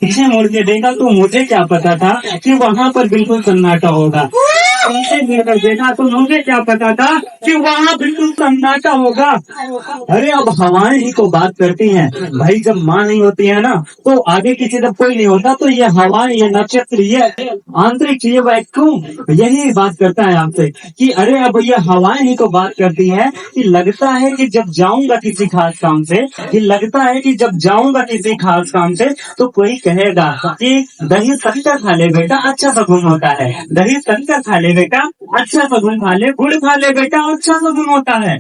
पीछे मुड़ के देखा तो मुझे क्या पता था कि वहां पर बिल्कुल सन्नाटा होगा। पीछे मुड़कर देखा तो मुझे क्या पता था कि वहां बिल्कुल सन्नाटा होगा। अरे अब हवाएं ही तो बात करती हैं भाई, जब माँ नहीं होती है ना तो आगे किसी तरफ कोई नहीं होता, तो ये हवाएं, ये नक्षत्र, ये आंतरिक, ये वैक्यूम यही बात करता है आपसे कि अरे अब ये हवाएं ही तो बात करती है कि लगता है कि जब जाऊंगा किसी खास काम से, कि लगता है कि जब जाऊंगा किसी खास काम से तो कोई कहेगा कि दही शक्कर खा ले बेटा, अच्छा शगुन होता है। दही शक्कर खा ले बेटा, अच्छा शगुन खा ले। गुड़ खा ले बेटा, अच्छा शगुन होता है।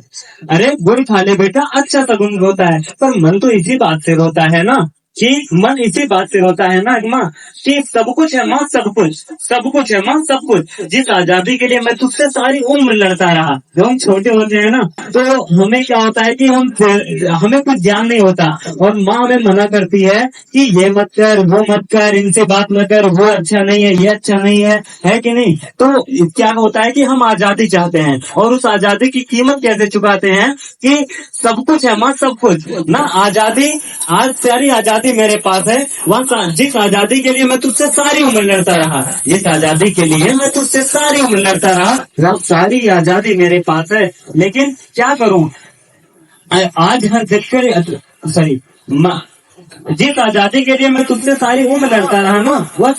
अरे गुड़ खा ले बेटा, अच्छा शगुन होता है। पर मन तो इसी बात से रोता है ना, कि मन इसी बात से होता है ना माँ, कि सब कुछ है माँ, सब कुछ, सब कुछ है माँ, सब कुछ। जिस आजादी के लिए मैं तुझसे सारी उम्र लड़ता रहा, जब हम छोटे होते हैं ना तो हमें क्या होता है कि हमें कुछ ज्ञान नहीं होता और माँ हमें मना करती है कि ये मत कर, वो मत कर, इनसे बात मत कर, वो अच्छा नहीं है, ये अच्छा नहीं है कि नहीं। तो क्या होता है कि हम आजादी चाहते हैं और उस आजादी की कीमत कैसे चुकाते हैं कि सब कुछ है माँ, सब कुछ ना। आजादी, आज सारी आजादी मेरे पास है, वह जिस आजादी के लिए मैं तुझसे सारी उम्र लड़ता रहा, जिस आजादी के लिए मैं तुझसे सारी उम्र लड़ता रहा, वह सारी आजादी मेरे पास है। लेकिन क्या करूं, आज हर जगह, सॉरी, जिस आजादी के लिए मैं तुझसे सारी उम्र लड़ता रहा ना, वह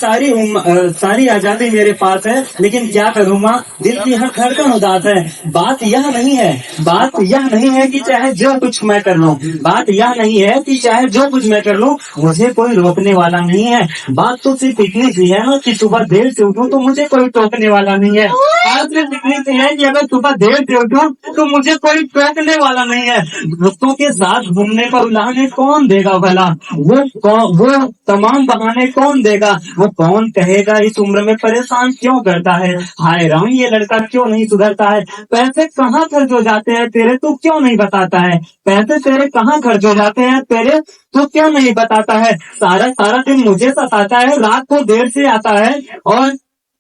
सारी आजादी मेरे पास है। लेकिन क्या करूँ माँ, दिल की हर धड़कन उदास है। बात यह नहीं है, बात यह नहीं है कि चाहे जो कुछ मैं कर लूं, बात यह नहीं है कि चाहे जो कुछ मैं कर लूं मुझे कोई रोकने वाला नहीं है। बात तो सिर्फ इतनी सी है ना कि सुबह देर से उठूं तो मुझे कोई टोकने वाला नहीं है। बात सिर्फ इतनी सी है कि अगर सुबह देर से उठूं तो मुझे कोई टोकने वाला नहीं है। दोस्तों के साथ घूमने पर उलाहने कौन देगा भला, वो तमाम बहाने कौन देगा, वो कौन कहेगा इस उम्र में परेशान क्यों करता है। हाय राम, ये लड़का क्यों नहीं सुधरता है। पैसे कहाँ खर्च हो जाते हैं तेरे, तू क्यों नहीं बताता है। पैसे तेरे कहाँ खर्च हो जाते हैं तेरे, तू क्यों नहीं बताता है। सारा सारा दिन मुझे सताता है, रात को देर से आता है और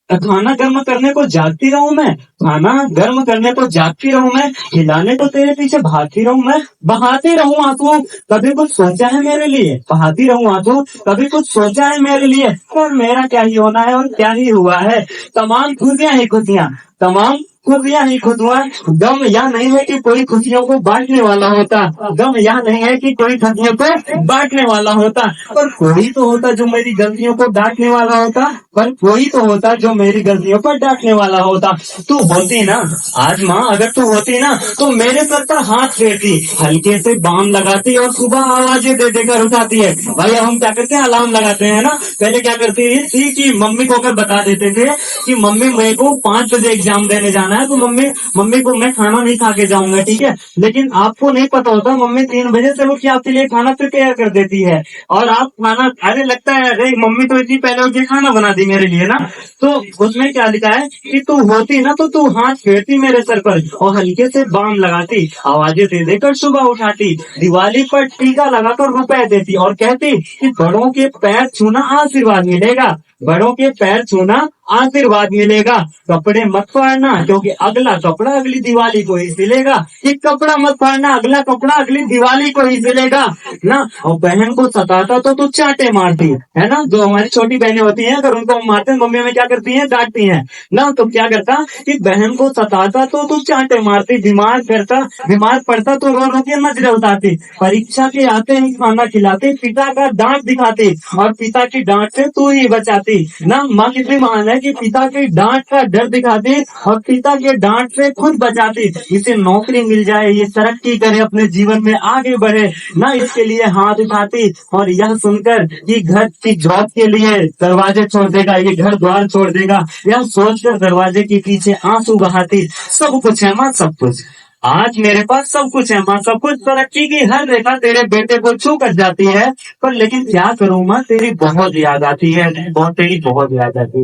खाना गर्म करने को जागती रहूं मैं, खाना गर्म करने को जागती रहूं मैं, खिलाने को तेरे पीछे भागती रहूं मैं, बहाती रहूं आंसू। कभी कुछ सोचा है मेरे लिए, बहाती रहूं आंसू, कभी कुछ सोचा है मेरे लिए। और मेरा क्या ही होना है और क्या ही हुआ है। तमाम खुशियां ही खुशियां, तमाम खुशियां ही खुशियां। गम यह नहीं है कि कोई खुशियों को बांटने वाला होता, गम यह नहीं है कि कोई खुशियों को बांटने वाला होता, पर कोई तो होता जो मेरी गलतियों को डांटने वाला होता, पर कोई तो होता जो मेरी गलतियों पर डांटने वाला होता। तू होती ना आज माँ, अगर तू होती ना तो मेरे सर पर हाथ फेरती, हल्के से बाम लगाती और सुबह आवाजें दे देकर उठाती है। भाई हम क्या करते हैं, अलार्म लगाते हैं ना। पहले क्या करती थी कि मम्मी को अगर बता देते थे कि मम्मी मेरे को 5 बजे एग्जाम देने जाना है तो मम्मी को मैं खाना नहीं खा के जाऊंगा, ठीक है। लेकिन आपको नहीं पता होता मम्मी 3 बजे से उठ के आपके लिए खाना प्रिपेयर कर देती है और आप खाना, अरे लगता है अरे मम्मी तो इतनी पहले उठ के खाना बना दी मेरे लिए ना। तो उसमें क्या लिखा है कि तू होती ना तो तू हाथ फेरती मेरे सर पर और हल्के से बाम लगाती, आवाजें दे देकर सुबह उठाती, दिवाली पर टीका लगाकर रुपए देती और कहती कि बड़ों के पैर छूना आशीर्वाद मिलेगा, बड़ों के पैर छूना आशीर्वाद मिलेगा। कपड़े मत फाड़ना क्योंकि अगला कपड़ा अगली दिवाली को ही सिलेगा। ये कपड़ा मत फाड़ना, अगला कपड़ा अगली दिवाली को ही सिलेगा ना। और बहन को सताता तो तू चाटे मारती है ना। जो हमारी छोटी बहनें होती हैं अगर उनको हम मारते हैं मम्मी हमें क्या करती है, डांटती है ना। तो क्या करता कि बहन को सताता तो तू चाटे मारती, बीमार पड़ता तो रो रो के नजरें उतारती, परीक्षा के आते ही खाना खिलाती, पिता का डांट दिखाती और पिता की डांट से तू ही बचाती ना। माँ कितनी महान है कि पिता की डांट का डर दिखाती और पिता के डांट से खुद बचाती। इसे नौकरी मिल जाए, ये तरक्की करे, अपने जीवन में आगे बढ़े ना, इसके लिए हाथ उठाती। और यह सुनकर कि घर की जॉब के लिए दरवाजे छोड़ देगा, ये घर द्वार छोड़ देगा, यह सोचकर दरवाजे के पीछे आंसू बहाती। सब कुछ है माँ, सब कुछ आज मेरे पास सब कुछ है माँ, सब कुछ। तरक्की की हर रेखा तेरे बेटे को छू कर जाती है, पर लेकिन क्या करूँ माँ, तेरी बहुत याद आती है, तेरी बहुत याद आती है।